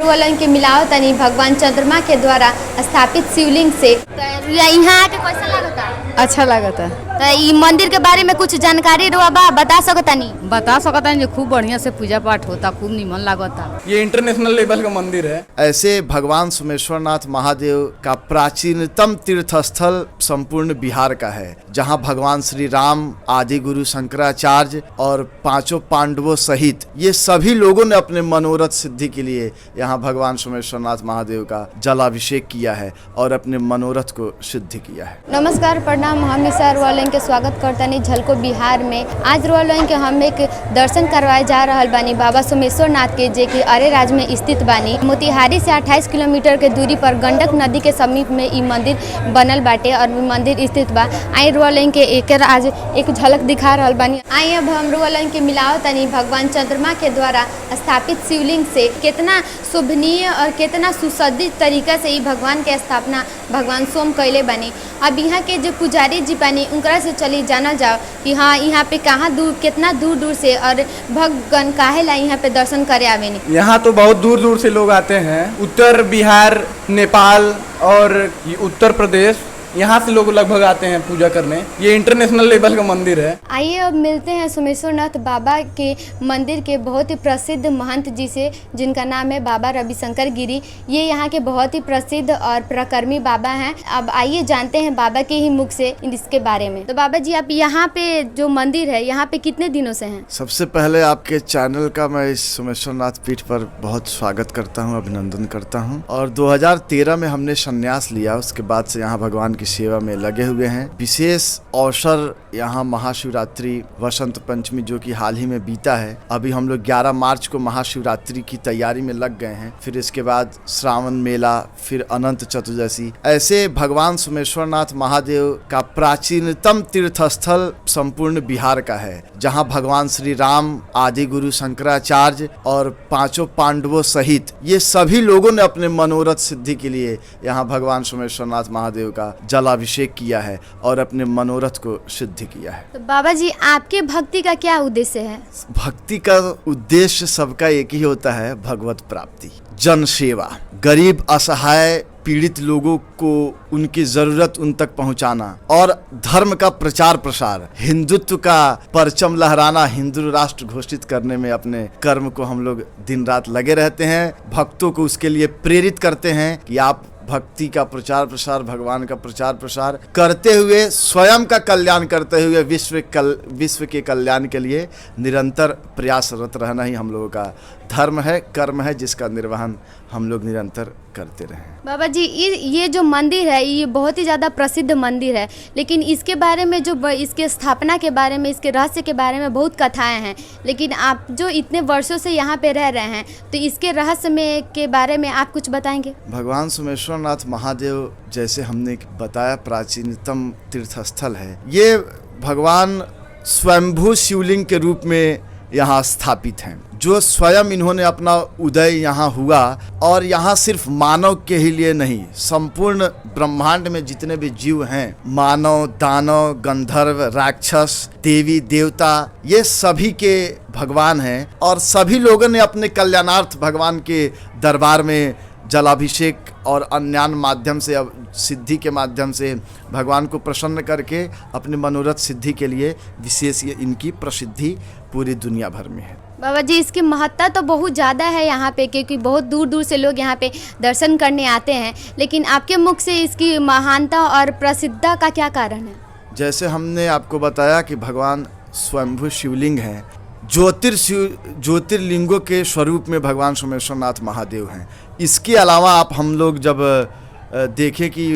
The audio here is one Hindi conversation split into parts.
वालन के मिलाओ तनी भगवान चंद्रमा के द्वारा स्थापित शिवलिंग से यहाँ आके कैसा लगता? अच्छा लगता है। तो ई मंदिर के बारे में कुछ जानकारी बता सकता जो खूब बढ़िया से पूजा पाठ होता, खूब निमन लगता। ये इंटरनेशनल लेवल का मंदिर है। ऐसे भगवान सोमेश्वरनाथ महादेव का प्राचीनतम तीर्थ स्थल संपूर्ण बिहार का है, जहां भगवान श्री राम, आदि गुरु शंकराचार्य और पांचों पांडवों सहित ये सभी लोगों ने अपने मनोरथ सिद्धि के लिए यहाँ भगवान सोमेश्वरनाथ महादेव का जलाभिषेक किया है और अपने मनोरथ को सिद्ध किया है। नमस्कार, प्रणाम। हम निशा रोलन के स्वागत करतानी झलको बिहार में। आज रोलन के हम एक दर्शन करवाए जा रहल बानी बाबा सोमेश्वरनाथ के, जे कि अरेराज में स्थित बानी। मोतिहारी से 28 किलोमीटर के दूरी पर गंडक नदी के समीप में ई मंदिर बनल बाटे और मंदिर स्थित बा। आई रोलन के एक आज एक झलक दिखा रहल बानी। आई अब हम रोलन के मिलाओ तनी भगवान चंद्रमा के द्वारा स्थापित शिवलिंग से कितना शोभनीय और कितना सुसज्जित तरीका से ई भगवान के स्थापना भगवान सोम कैले बानी। अब यहाँ के जो पुजारी जी बानी उनकरा से चली जानल जाओ कि हाँ यहाँ पे कितना दूर दूर से और भक्तगण काहे ला यहाँ पे दर्शन करे आवेनी। यहाँ तो बहुत दूर दूर से लोग आते हैं। उत्तर बिहार, नेपाल और उत्तर प्रदेश, यहाँ से लोग लगभग आते हैं पूजा करने। ये इंटरनेशनल लेवल का मंदिर है। आइए अब मिलते हैं सोमेश्वरनाथ बाबा के मंदिर के बहुत ही प्रसिद्ध महंत जी से, जिनका नाम है बाबा रविशंकर गिरी। ये यहाँ के बहुत ही प्रसिद्ध और प्रकर्मी बाबा हैं। अब आइए जानते हैं बाबा के ही मुख से इसके बारे में। तो बाबा जी, आप यहाँ पे जो मंदिर है यहाँ पे कितने दिनों से हैं? सबसे पहले आपके चैनल का मैं इस सोमेश्वरनाथ पीठ पर बहुत स्वागत करता हूँ, अभिनंदन करता हूँ। और 2013 में हमने संन्यास लिया, उसके बाद से यहाँ भगवान की सेवा में लगे हुए हैं। विशेष अवसर यहाँ महाशिवरात्रि, वसंत पंचमी जो कि हाल ही में बीता है। अभी हम लोग 11 मार्च को महाशिवरात्रि की तैयारी में लग गए हैं। फिर इसके बाद श्रावण मेला, फिर अनंत चतुर्दशी। ऐसे भगवान सोमेश्वरनाथ महादेव का प्राचीनतम तीर्थ स्थल संपूर्ण बिहार का है, जहाँ भगवान श्री राम, आदि गुरु शंकराचार्य और पांचों पांडवों सहित ये सभी लोगों ने अपने मनोरथ सिद्धि के लिए यहाँ भगवान सोमेश्वरनाथ महादेव का जलाभिषेक किया है और अपने मनोरथ को सिद्ध किया है। तो बाबा जी, आपके भक्ति का क्या उद्देश्य है? भक्ति का उद्देश्य सबका एक ही होता है, भगवत प्राप्ति, जन सेवा, गरीब असहाय पीड़ित लोगों को उनकी जरूरत उन तक पहुंचाना और धर्म का प्रचार प्रसार, हिंदुत्व का परचम लहराना, हिंदू राष्ट्र घोषित करने में अपने कर्म को हम लोग दिन रात लगे रहते हैं। भक्तों को उसके लिए प्रेरित करते हैं कि आप भक्ति का प्रचार प्रसार, भगवान का प्रचार प्रसार करते हुए, स्वयं का कल्याण करते हुए विश्व के कल्याण के लिए निरंतर प्रयासरत रहना ही हम लोगों का धर्म है, कर्म है, जिसका निर्वहन हम लोग निरंतर करते रहें। बाबा जी, ये जो मंदिर है ये बहुत ही ज़्यादा प्रसिद्ध मंदिर है, लेकिन इसके बारे में जो इसके स्थापना के बारे में, इसके रहस्य के बारे में बहुत कथाएं हैं। लेकिन आप जो इतने वर्षों से यहाँ पे रह रहे हैं, तो इसके रहस्य में के बारे में आप कुछ बताएंगे? भगवान सोमेश्वरनाथ महादेव, जैसे हमने बताया, प्राचीनतम तीर्थ स्थल है। ये भगवान स्वयंभू शिवलिंग के रूप में यहाँ स्थापित हैं, जो स्वयं इन्होंने अपना उदय यहाँ हुआ। और यहाँ सिर्फ मानव के ही लिए नहीं, संपूर्ण ब्रह्मांड में जितने भी जीव हैं, मानव, दानव, गंधर्व, राक्षस, देवी देवता, ये सभी के भगवान हैं। और सभी लोगों ने अपने कल्याणार्थ भगवान के दरबार में जलाभिषेक और अन्य माध्यम से, अब सिद्धि के माध्यम से भगवान को प्रसन्न करके अपने मनोरथ सिद्धि के लिए विशेष ये इनकी प्रसिद्धि पूरी दुनिया भर में है। बाबा जी, इसकी महत्ता तो बहुत ज़्यादा है यहाँ पे, क्योंकि बहुत दूर दूर से लोग यहाँ पे दर्शन करने आते हैं। लेकिन आपके मुख से इसकी महानता और प्रसिद्धता का क्या कारण है? जैसे हमने आपको बताया कि भगवान स्वयंभू शिवलिंग हैं, ज्योतिर्लिंगों के स्वरूप में भगवान सोमेश्वरनाथ महादेव हैं। इसके अलावा आप हम लोग जब देखें कि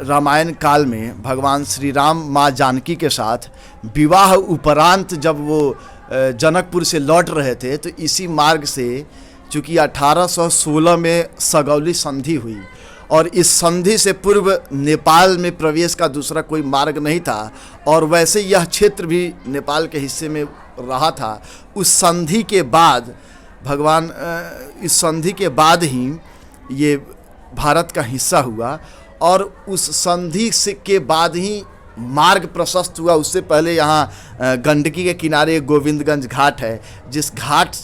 रामायण काल में भगवान श्री राम माँ जानकी के साथ विवाह उपरांत जब वो जनकपुर से लौट रहे थे, तो इसी मार्ग से, चूँकि 1816 में सगौली संधि हुई और इस संधि से पूर्व नेपाल में प्रवेश का दूसरा कोई मार्ग नहीं था, और वैसे यह क्षेत्र भी नेपाल के हिस्से में रहा था। उस संधि के बाद भगवान, इस संधि के बाद ही ये भारत का हिस्सा हुआ, और उस संधि से के बाद ही मार्ग प्रशस्त हुआ। उससे पहले यहाँ गंडकी के किनारे गोविंदगंज घाट है, जिस घाट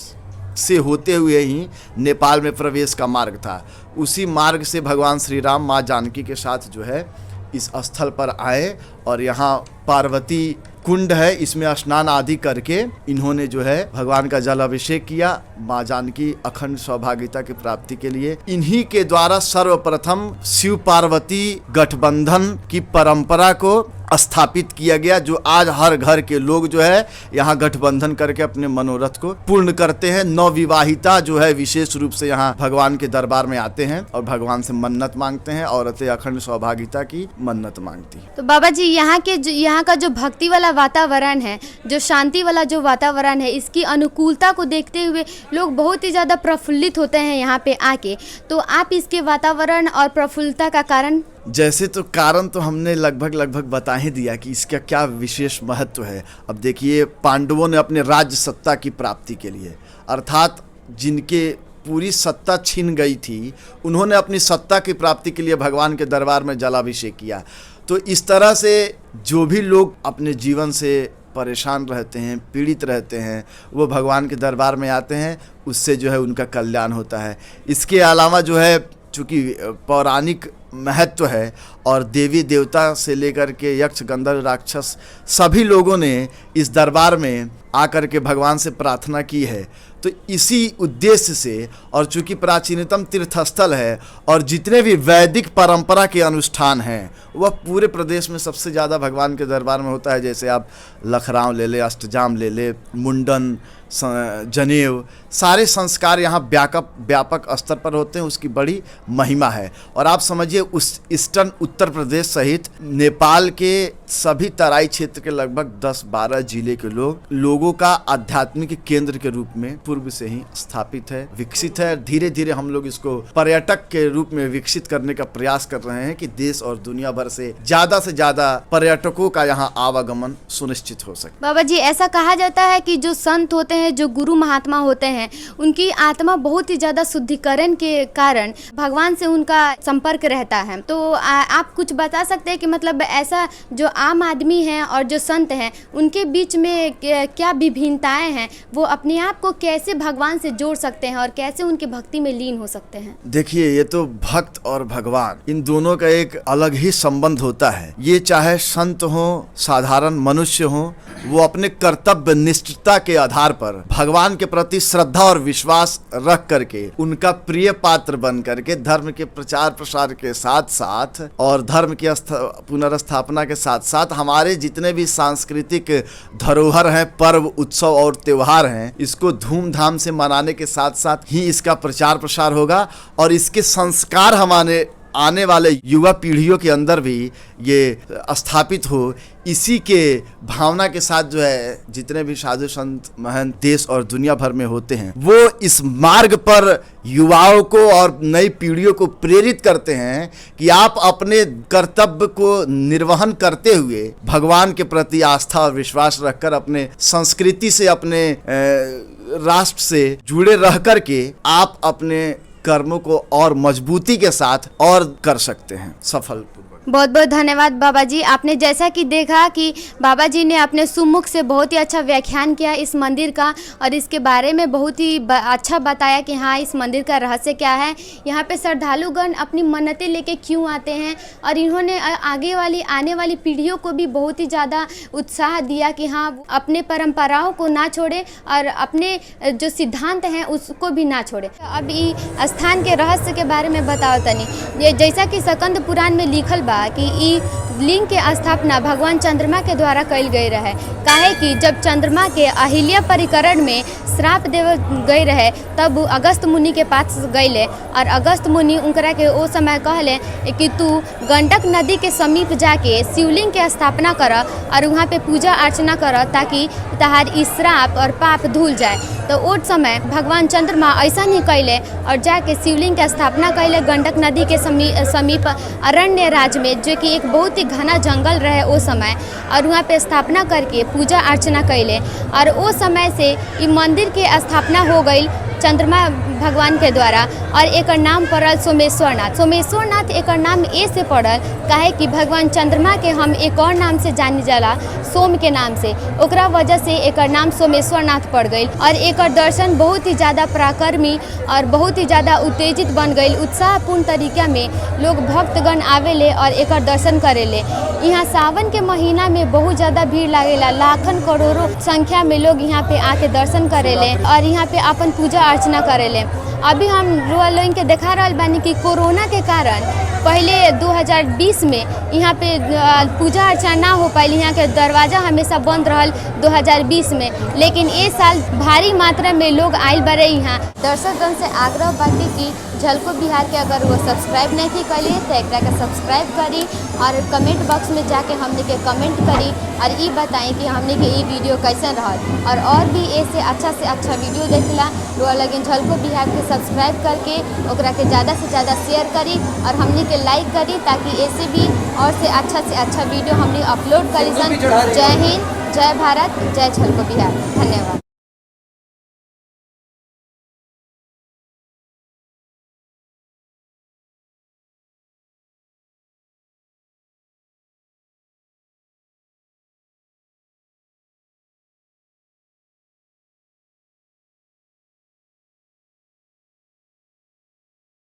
से होते हुए ही नेपाल में प्रवेश का मार्ग था। उसी मार्ग से भगवान श्री राम माँ जानकी के साथ जो है इस स्थल पर आए और यहाँ पार्वती कुंड है, इसमें स्नान आदि करके इन्होंने जो है भगवान का जल अभिषेक किया माँ जानकी अखंड सौभाग्यता की प्राप्ति के लिए। इन्हीं के द्वारा सर्वप्रथम शिव पार्वती गठबंधन की परंपरा को स्थापित किया गया, जो आज हर घर के लोग जो है यहाँ गठबंधन करके अपने मनोरथ को पूर्ण करते हैं। नवविवाहिता जो है विशेष रूप से यहाँ भगवान के दरबार में आते हैं और भगवान से मन्नत मांगते हैं। औरतें अखंड सौभाग्यता की मन्नत मांगती हैं। तो बाबा जी यहाँ का जो भक्ति वाला वातावरण है, जो शांति वाला जो वातावरण है, इसकी अनुकूलता को देखते हुए लोग बहुत ही ज़्यादा प्रफुल्लित होते हैं यहाँ पे आके। तो आप इसके वातावरण और प्रफुल्लता का कारण? जैसे तो कारण तो हमने लगभग बता ही दिया कि इसका क्या विशेष महत्व है। अब देखिए, पांडवों ने अपने राज्य सत्ता की प्राप्ति के लिए, अर्थात जिनके पूरी सत्ता छीन गई थी, उन्होंने अपनी सत्ता की प्राप्ति के लिए भगवान के दरबार में जलाभिषेक किया। तो इस तरह से जो भी लोग अपने जीवन से परेशान रहते हैं, पीड़ित रहते हैं, वो भगवान के दरबार में आते हैं, उससे जो है उनका कल्याण होता है। इसके अलावा जो है चूँकि पौराणिक महत्व है और देवी देवता से लेकर के यक्ष गंधर्व राक्षस सभी लोगों ने इस दरबार में आकर के भगवान से प्रार्थना की है। तो इसी उद्देश्य से, और चूँकि प्राचीनतम तीर्थस्थल है और जितने भी वैदिक परंपरा के अनुष्ठान हैं वह पूरे प्रदेश में सबसे ज़्यादा भगवान के दरबार में होता है। जैसे आप लखराव ले ले, अष्टजाम ले ले, मुंडन, जनेऊ, सारे संस्कार यहाँ व्यापक स्तर पर होते हैं। उसकी बड़ी महिमा है। और आप समझिए, उस ईस्टर्न उत्तर प्रदेश सहित नेपाल के सभी तराई क्षेत्र के लगभग 10-12 जिले के लोगों का आध्यात्मिक केंद्र के रूप में पूर्व से ही स्थापित है, विकसित है। धीरे धीरे हम लोग इसको पर्यटक के रूप में विकसित करने का प्रयास कर रहे हैं कि देश और दुनिया भर से ज़्यादा पर्यटकों का यहाँ आवागमन सुनिश्चित हो सके। बाबा जी, ऐसा कहा जाता है कि जो संत होते हैं, जो गुरु महात्मा होते हैं, उनकी आत्मा बहुत ही ज़्यादा शुद्धिकरण के कारण भगवान से उनका संपर्क रहता है। तो आप कुछ बता सकते हैं कि मतलब ऐसा जो आम आदमी हैं और जो संत हैं, उनके बीच में क्या विभिन्नताएं हैं, वो अपने आप को कैसे भगवान से जोड़ सकते हैं और कैसे उनकी भक्ति में लीन हो सकते हैं? देखिए, ये तो भक्त और भगवान, इन दोनों का एक अलग ही संबंध होता है। ये चाहे संत हो, साधारण मनुष्य हो, वो अपने कर्तव्य निष्ठता के आधार पर भगवान के प्रति श्रद्धा और विश्वास रख करके उनका प्रिय पात्र बन करके धर्म के प्रचार प्रसार के साथ साथ और धर्म की पुनर्स्थापना के साथ साथ हमारे जितने भी सांस्कृतिक धरोहर हैं, पर्व, उत्सव और त्योहार हैं, इसको धूमधाम से मनाने के साथ साथ ही इसका प्रचार प्रसार होगा और इसके संस्कार हमारे आने वाले युवा पीढ़ियों के अंदर भी ये स्थापित हो। इसी के भावना के साथ जो है जितने भी साधु संत महंत देश और दुनिया भर में होते हैं, वो इस मार्ग पर युवाओं को और नई पीढ़ियों को प्रेरित करते हैं कि आप अपने कर्तव्य को निर्वहन करते हुए भगवान के प्रति आस्था और विश्वास रखकर अपने संस्कृति से, अपने राष्ट्र से जुड़े रह कर के आप अपने कर्मों को और मजबूती के साथ और कर सकते हैं सफल। बहुत बहुत धन्यवाद बाबा जी। आपने जैसा कि देखा कि बाबा जी ने अपने सुमुख से बहुत ही अच्छा व्याख्यान किया इस मंदिर का और इसके बारे में बहुत ही अच्छा बताया कि हाँ, इस मंदिर का रहस्य क्या है, यहाँ पे श्रद्धालुगण अपनी मन्नतें लेके क्यों आते हैं। और इन्होंने आने वाली पीढ़ियों को भी बहुत ही ज़्यादा उत्साह दिया कि हाँ, अपने परंपराओं को ना छोड़े और अपने जो सिद्धांत हैं उसको भी ना छोड़े। अब इस स्थान के रहस्य के बारे में बताओ तनी। ये जैसा कि स्कंद पुराण में लिखल कि ई लिंग के स्थापना भगवान चंद्रमा के द्वारा कल गई रहे। काहे कि जब चंद्रमा के अहिल्या परिकरण में श्राप देव गई रहे, तब अगस्त मुनि के पास गईले और अगस्त मुनि उनकरा के ओ समय कहले कि तू गंडक नदी के समीप जाके शिवलिंग के स्थापना कर और वहाँ पे पूजा अर्चना कर ताकि तहार ई श्राप और पाप धुल जाए। तो उस समय भगवान चंद्रमा ऐसा नहीं कैले और जाके शिवलिंग की स्थापना कैले गंडक नदी के समीप अरण्य राज में, जो कि एक बहुत ही घना जंगल रहे उस समय, और वहाँ पे स्थापना करके पूजा अर्चना कैले और उस समय से ये मंदिर के स्थापना हो गई। चंद्रमा भगवान के द्वारा और एक नाम पड़ल सोमेश्वरनाथ। सोमेश्वरनाथ एक नाम ए से पड़ल काहे कि भगवान चंद्रमा के हम एक और नाम से जानी जाला, सोम के नाम से, ओकरा वजह से एक नाम सोमेश्वरनाथ पड़ गई। और एक दर्शन बहुत ही ज़्यादा पराक्रमी और बहुत ही ज़्यादा उत्तेजित बन गई। उत्साहपूर्ण तरीका में लोग भक्तगण आवेले और एक दर्शन करेले। यहाँ सावन के महीना में बहुत ज़्यादा भीड़ लागेला, लाखन करोड़ों संख्या में लोग यहाँ पे आके दर्शन करेले और यहाँ पे अपन पूजा अर्चना करेले। अभी हम लोगन के देखा रहल बानी कि कोरोना के कारण पहले 2020 में यहाँ पे पूजा अर्चना ना हो पाई, यहाँ के दरवाज़ा हमेशा बंद रहल 2020 में, लेकिन ये साल भारी मात्रा में लोग आयल बारे। यहाँ दर्शकगण से आग्रह बाटी कि झलको बिहार के अगर वो सब्सक्राइब नहीं की करिए तो एक के सब्सक्राइब करी और कमेंट बॉक्स में जाके हमने के कमेंट करी और ये बताएं कि हमने के ये वीडियो कैसे रहल। और भी ऐसे अच्छा वीडियो देखला लोग लगिन झलको बिहार के सब्सक्राइब करके ओकरा के ज़्यादा से ज़्यादा शेयर करी और हमने के लाइक करी ताकि ऐसे भी और से अच्छा वीडियो हमने अपलोड करी सन। जय हिंद, जय भारत, जय झलको बिहार। धन्यवाद।